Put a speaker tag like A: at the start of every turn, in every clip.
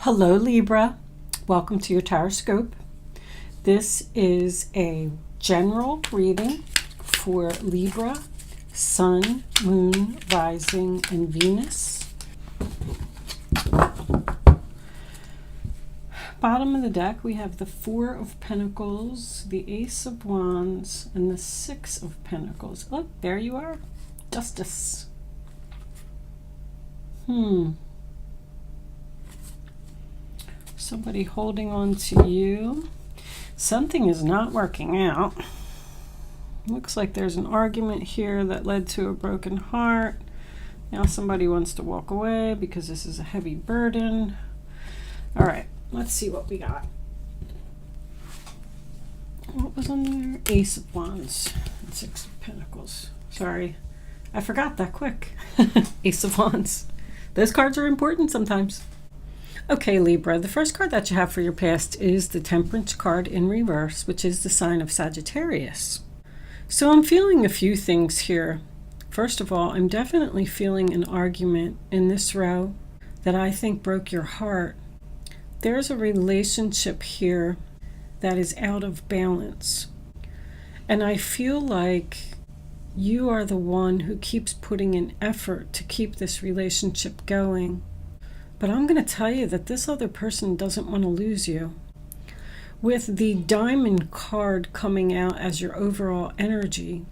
A: Hello Libra, welcome to your horoscope. This is a general reading for Libra, Sun, Moon, Rising, and Venus. Bottom of the deck we have the Four of Pentacles, the Ace of Wands, and the Six of Pentacles. Look, there you are, Justice. Somebody holding on to you. Something is not working out. Looks like there's an argument here that led to a broken heart. Now somebody wants to walk away because this is a heavy burden. All right, let's see what we got. What was on there? Ace of Wands and Six of Pentacles. Sorry, I forgot that quick. Ace of Wands. Those cards are important sometimes. Okay, Libra, the first card that you have for your past is the Temperance card in reverse, which is the sign of Sagittarius. So I'm feeling a few things here. First of all, I'm definitely feeling an argument in this row that I think broke your heart. There's a relationship here that is out of balance. And I feel like you are the one who keeps putting in effort to keep this relationship going. But I'm going to tell you that this other person doesn't want to lose you. With the Diamond card coming out as your overall energy,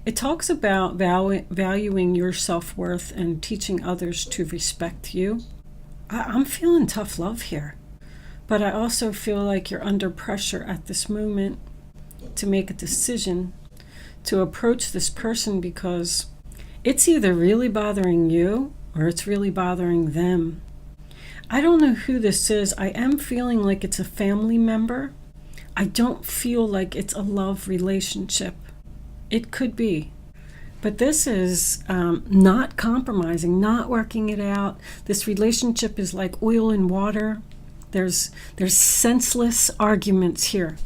A: it talks about valuing your self-worth and teaching others to respect you. I'm feeling tough love here. But I also feel like you're under pressure at this moment to make a decision to approach this person because it's either really bothering you or it's really bothering them. I don't know who this is. I am feeling like it's a family member. I don't feel like it's a love relationship. It could be. But this is not compromising, not working it out. This relationship is like oil and water. There's senseless arguments here.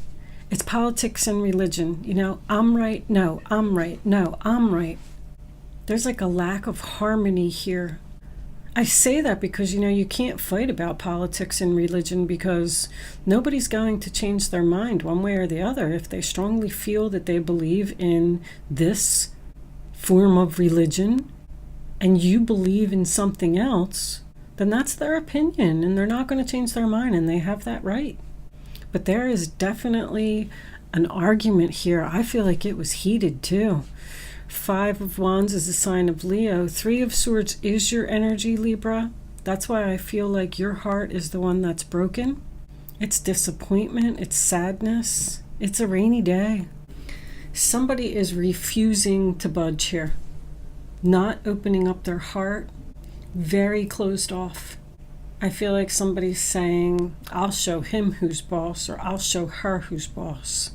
A: It's politics and religion. You know, I'm right, no, I'm right, no, I'm right. There's like a lack of harmony here. I say that because, you know, you can't fight about politics and religion because nobody's going to change their mind one way or the other. If they strongly feel that they believe in this form of religion and you believe in something else, then that's their opinion and they're not going to change their mind and they have that right. But there is definitely an argument here. I feel like it was heated too. Five of Wands is a sign of Leo. Three of Swords is your energy, Libra. That's why I feel like your heart is the one that's broken. It's disappointment. It's sadness. It's a rainy day. Somebody is refusing to budge here. Not opening up their heart. Very closed off. I feel like somebody's saying, I'll show him who's boss, or I'll show her who's boss.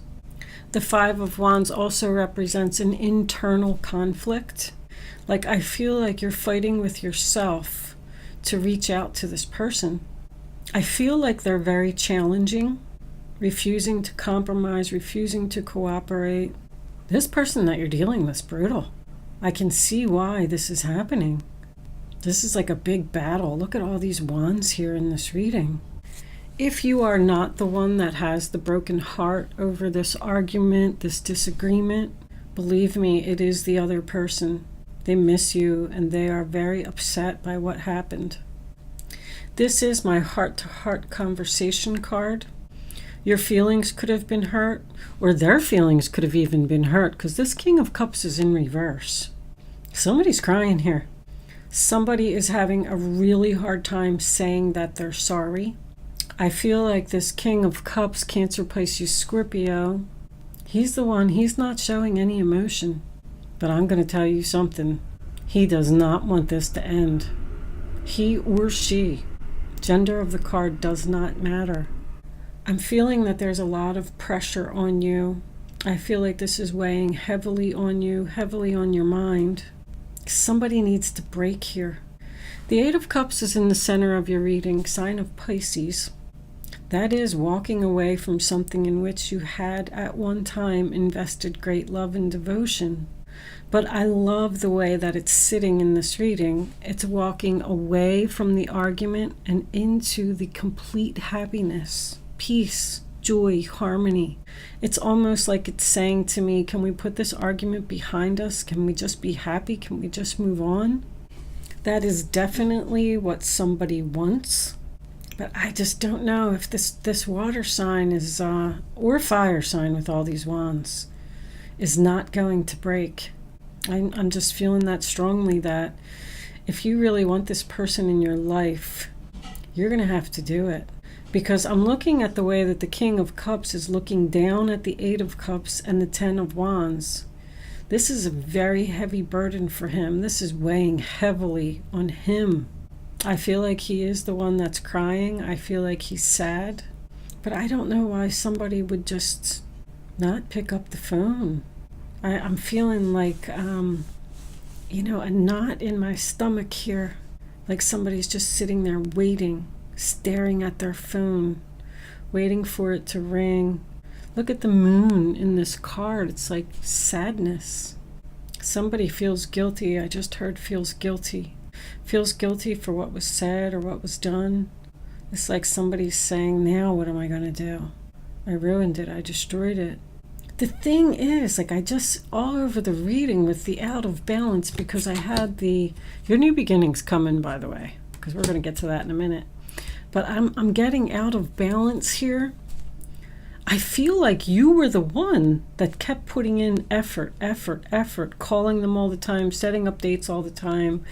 A: The Five of Wands also represents an internal conflict. Like I feel like you're fighting with yourself to reach out to this person. I feel like they're very challenging, refusing to compromise, refusing to cooperate. This person that you're dealing with is brutal. I can see why this is happening. This is like a big battle. Look at all these wands here in this reading. If you are not the one that has the broken heart over this argument, this disagreement, believe me, it is the other person. They miss you and they are very upset by what happened. This is my heart-to-heart conversation card. Your feelings could have been hurt, or their feelings could have even been hurt, because this King of Cups is in reverse. Somebody's crying here. Somebody is having a really hard time saying that they're sorry. I feel like this King of Cups, Cancer, Pisces, Scorpio, he's the one, he's not showing any emotion. But I'm going to tell you something. He does not want this to end. He or she. Gender of the card does not matter. I'm feeling that there's a lot of pressure on you. I feel like this is weighing heavily on you, heavily on your mind. Somebody needs to break here. The Eight of Cups is in the center of your reading, sign of Pisces. That is walking away from something in which you had at one time invested great love and devotion. But I love the way that it's sitting in this reading. It's walking away from the argument and into the complete happiness, peace, joy, harmony. It's almost like it's saying to me, can we put this argument behind us? Can we just be happy? Can we just move on? That is definitely what somebody wants. But I just don't know if this water sign is, or fire sign with all these wands, is not going to break. I'm just feeling that strongly, that if you really want this person in your life, you're going to have to do it. Because I'm looking at the way that the King of Cups is looking down at the Eight of Cups and the Ten of Wands. This is a very heavy burden for him. This is weighing heavily on him. I feel like he is the one that's crying. I feel like he's sad. But I don't know why somebody would just not pick up the phone. I'm feeling like, a knot in my stomach here. Like somebody's just sitting there waiting, staring at their phone, waiting for it to ring. Look at the moon in this card. It's like sadness. Somebody feels guilty. I just heard feels guilty. Feels guilty for what was said or what was done. It's like somebody's saying, now what am I going to do? I ruined it. I destroyed it. The thing is, like, I just all over the reading with the out of balance, because I had your new beginnings coming, by the way, because we're going to get to that in a minute. But I'm getting out of balance here. I feel like you were the one that kept putting in effort, calling them all the time, setting up dates all the time,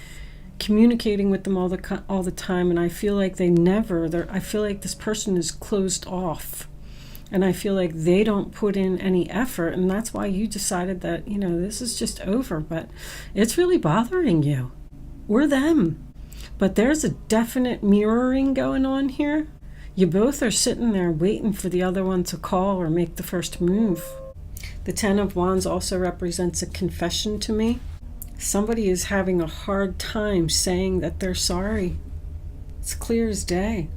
A: communicating with them all the time, and I feel like I feel like this person is closed off. And I feel like they don't put in any effort, and that's why you decided that, this is just over. But it's really bothering you, or them. But there's a definite mirroring going on here. You both are sitting there waiting for the other one to call or make the first move. The Ten of Wands also represents a confession to me. Somebody is having a hard time saying that they're sorry. It's clear as day.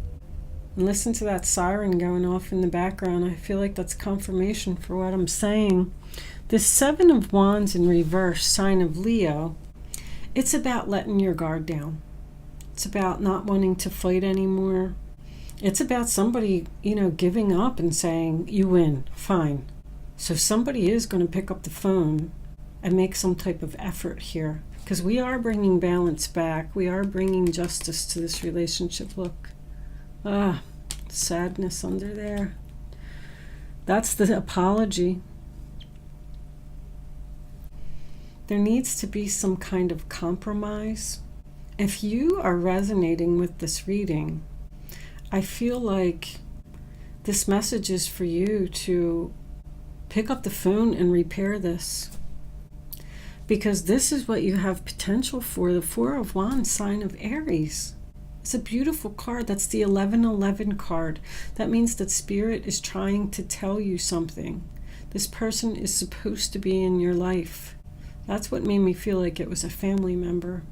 A: And listen to that siren going off in the background. I feel like that's confirmation for what I'm saying. This Seven of Wands in reverse, sign of Leo, it's about letting your guard down. It's about not wanting to fight anymore. It's about somebody, giving up and saying, you win, fine. So somebody is going to pick up the phone and make some type of effort here. Because we are bringing balance back. We are bringing justice to this relationship. Look. Sadness under there. That's the apology. There needs to be some kind of compromise. If you are resonating with this reading, I feel like this message is for you to pick up the phone and repair this. Because this is what you have potential for. The Four of Wands, sign of Aries. It's a beautiful card. That's the 1111 card. That means that Spirit is trying to tell you something. This person is supposed to be in your life. That's what made me feel like it was a family member.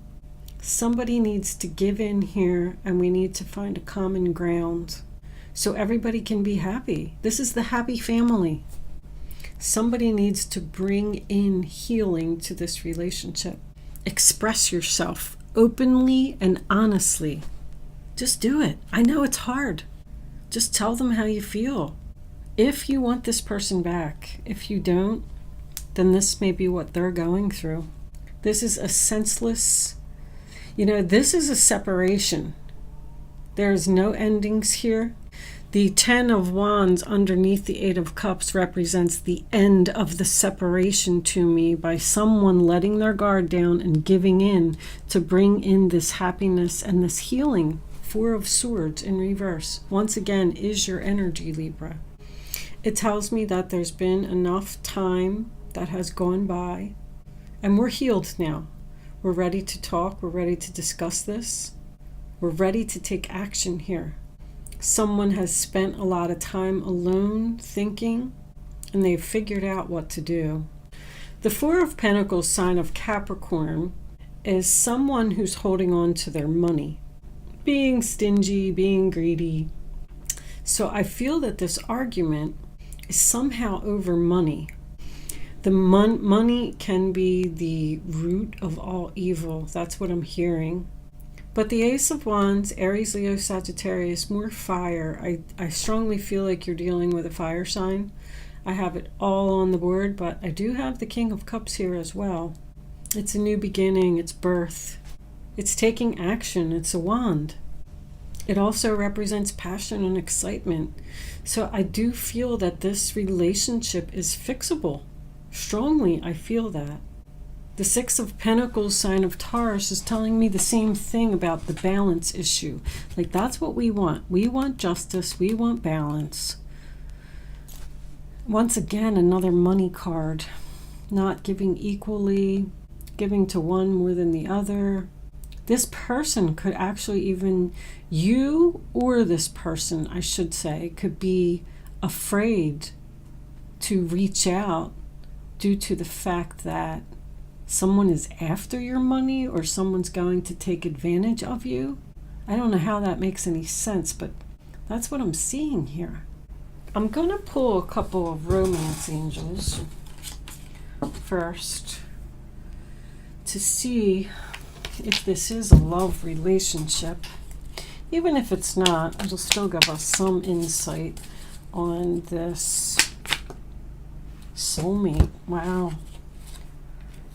A: Somebody needs to give in here, and we need to find a common ground so everybody can be happy. This is the happy family. Somebody needs to bring in healing to this relationship. Express yourself openly and honestly. Just do it. I know it's hard. Just tell them how you feel. If you want this person back, if you don't, then this may be what they're going through. This is a senseless, this is a separation. There's no endings here. The Ten of Wands underneath the Eight of Cups represents the end of the separation to me, by someone letting their guard down and giving in to bring in this happiness and this healing. Four of Swords in reverse, once again, is your energy, Libra. It tells me that there's been enough time that has gone by, and we're healed now. We're ready to talk. We're ready to discuss this. We're ready to take action here. Someone has spent a lot of time alone thinking, and they've figured out what to do. The Four of Pentacles, sign of Capricorn, is someone who's holding on to their money, being stingy, being greedy. So I feel that this argument is somehow over money. The money can be the root of all evil. That's what I'm hearing. But the Ace of Wands, Aries, Leo, Sagittarius, more fire. I strongly feel like you're dealing with a fire sign. I have it all on the board, but I do have the King of Cups here as well. It's a new beginning. It's birth. It's taking action. It's a wand. It also represents passion and excitement. So I do feel that this relationship is fixable. Strongly, I feel that. The Six of Pentacles sign of Taurus is telling me the same thing about the balance issue. Like, that's what we want. We want justice. We want balance. Once again, another money card. Not giving equally, giving to one more than the other. This person could actually, even you or this person, I should say, could be afraid to reach out due to the fact that someone is after your money or someone's going to take advantage of you. I don't know how that makes any sense, but that's what I'm seeing here. I'm going to pull a couple of romance angels first to see if this is a love relationship. Even if it's not, it'll still give us some insight on this soulmate. Wow.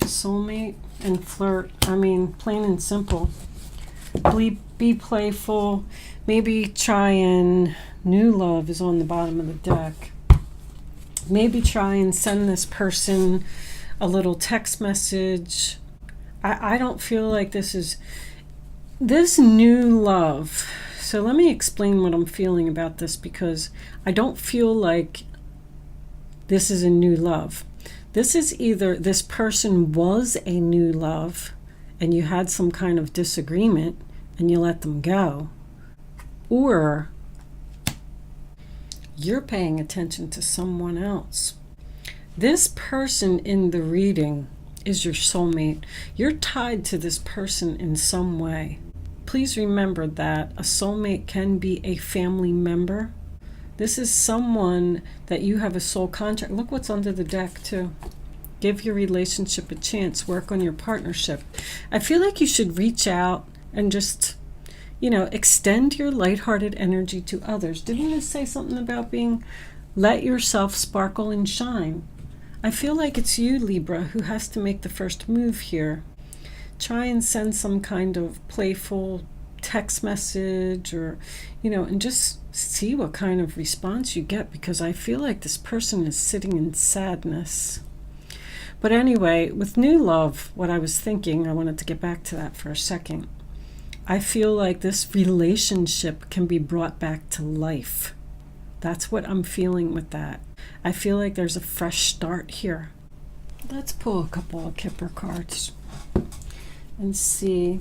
A: Soulmate and flirt. I mean, plain and simple. Be playful. Maybe try and... New love is on the bottom of the deck. Maybe try and send this person a little text message. I don't feel like this is... This new love. So let me explain what I'm feeling about this, because I don't feel like this is a new love. This is either this person was a new love and you had some kind of disagreement and you let them go, or you're paying attention to someone else. This person in the reading is your soulmate. You're tied to this person in some way. Please remember that a soulmate can be a family member. This is someone that you have a soul contract. Look what's under the deck too. Give your relationship a chance. Work on your partnership. I feel like you should reach out and just, extend your lighthearted energy to others. Didn't you say something about let yourself sparkle and shine? I feel like it's you, Libra, who has to make the first move here. Try and send some kind of playful text message or, and just see what kind of response you get, because I feel like this person is sitting in sadness. But anyway, with new love, what I was thinking, I wanted to get back to that for a second. I feel like this relationship can be brought back to life. That's what I'm feeling with that. I feel like there's a fresh start here. Let's pull a couple of Kipper cards and see.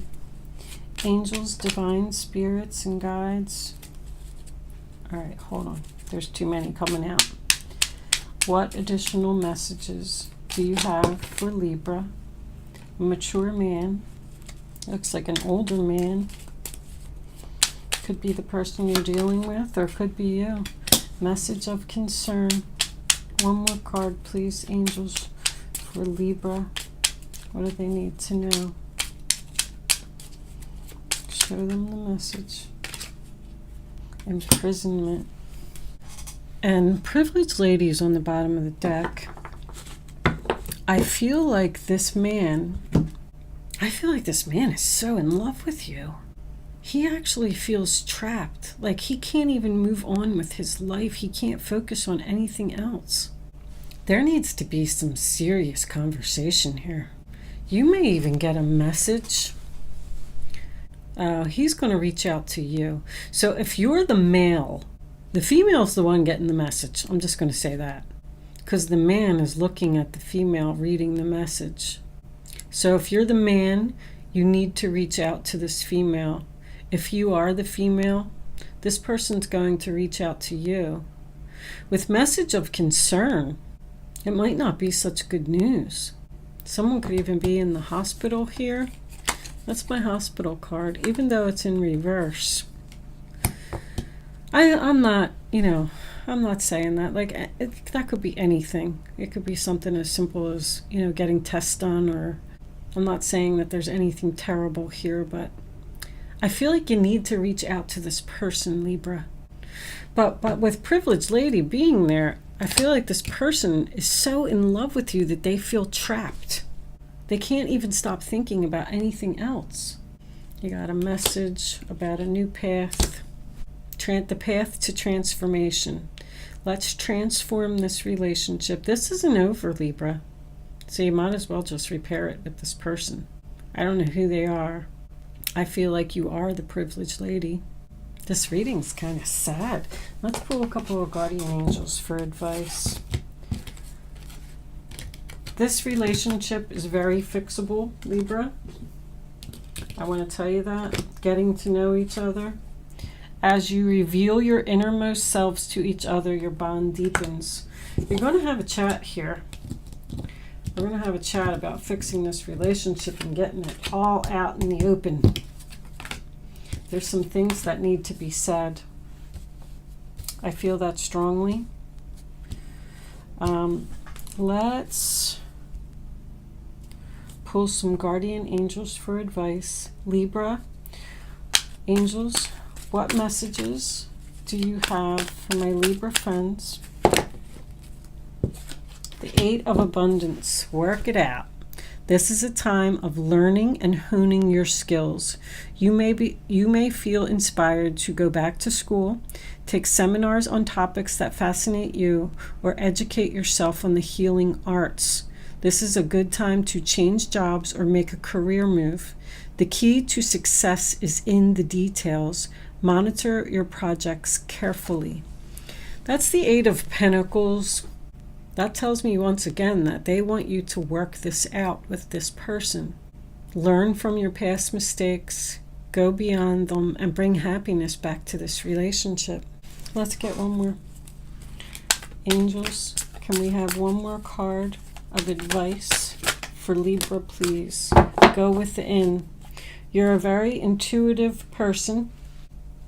A: Angels, divine spirits, and guides. All right, hold on. There's too many coming out. What additional messages do you have for Libra? A mature man. Looks like an older man. Could be the person you're dealing with, or could be you. Message of concern. One more card, please, angels, for Libra. What do they need to know? Show them the message. Imprisonment. And privileged ladies on the bottom of the deck. I feel like this man is so in love with you. He actually feels trapped. Like he can't even move on with his life. He can't focus on anything else. There needs to be some serious conversation here. You may even get a message. He's going to reach out to you. So if you're the male, the female's the one getting the message. I'm just going to say that, because the man is looking at the female reading the message. So if you're the man, you need to reach out to this female. If you are the female, this person's going to reach out to you with message of concern. It might not be such good news. Someone could even be in the hospital here. That's my hospital card, even though it's in reverse. I'm not, I'm not saying that. Like, that could be anything. It could be something as simple as, getting tests done, or I'm not saying that there's anything terrible here, but I feel like you need to reach out to this person, Libra. But with Privileged Lady being there, I feel like this person is so in love with you that they feel trapped. They can't even stop thinking about anything else. You got a message about a new path. The path to transformation. Let's transform this relationship. This isn't over, Libra. So you might as well just repair it with this person. I don't know who they are. I feel like you are the Privileged Lady. This reading's kind of sad. Let's pull a couple of guardian angels for advice. This relationship is very fixable, Libra. I want to tell you that. Getting to know each other. As you reveal your innermost selves to each other, your bond deepens. You're going to have a chat here. We're going to have a chat about fixing this relationship and getting it all out in the open. There's some things that need to be said. I feel that strongly. Let's pull some guardian angels for advice. Libra, angels, what messages do you have for my Libra friends? The Eight of Abundance. Work it out. This is a time of learning and honing your skills. You may feel inspired to go back to school, take seminars on topics that fascinate you, or educate yourself on the healing arts. This is a good time to change jobs or make a career move. The key to success is in the details. Monitor your projects carefully. That's the Eight of Pentacles. That tells me once again that they want you to work this out with this person. Learn from your past mistakes, go beyond them, and bring happiness back to this relationship. Let's get one more. Angels, can we have one more card of advice for Libra, please? Go within. You're a very intuitive person,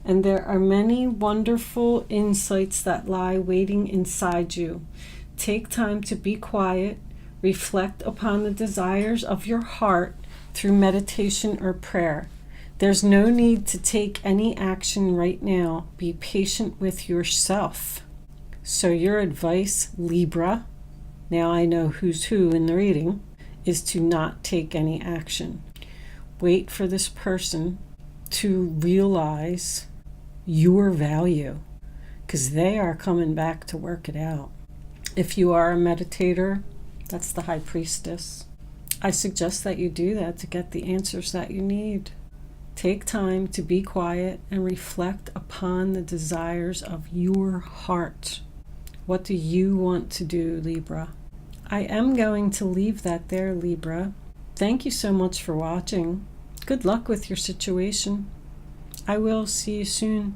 A: and there are many wonderful insights that lie waiting inside you. Take time to be quiet, reflect upon the desires of your heart through meditation or prayer. There's no need to take any action right now. Be patient with yourself. So your advice, Libra, now I know who's who in the reading, is to not take any action. Wait for this person to realize your value, because they are coming back to work it out. If you are a meditator, that's the High Priestess. I suggest that you do that to get the answers that you need. Take time to be quiet and reflect upon the desires of your heart. What do you want to do, Libra? I am going to leave that there, Libra. Thank you so much for watching. Good luck with your situation. I will see you soon.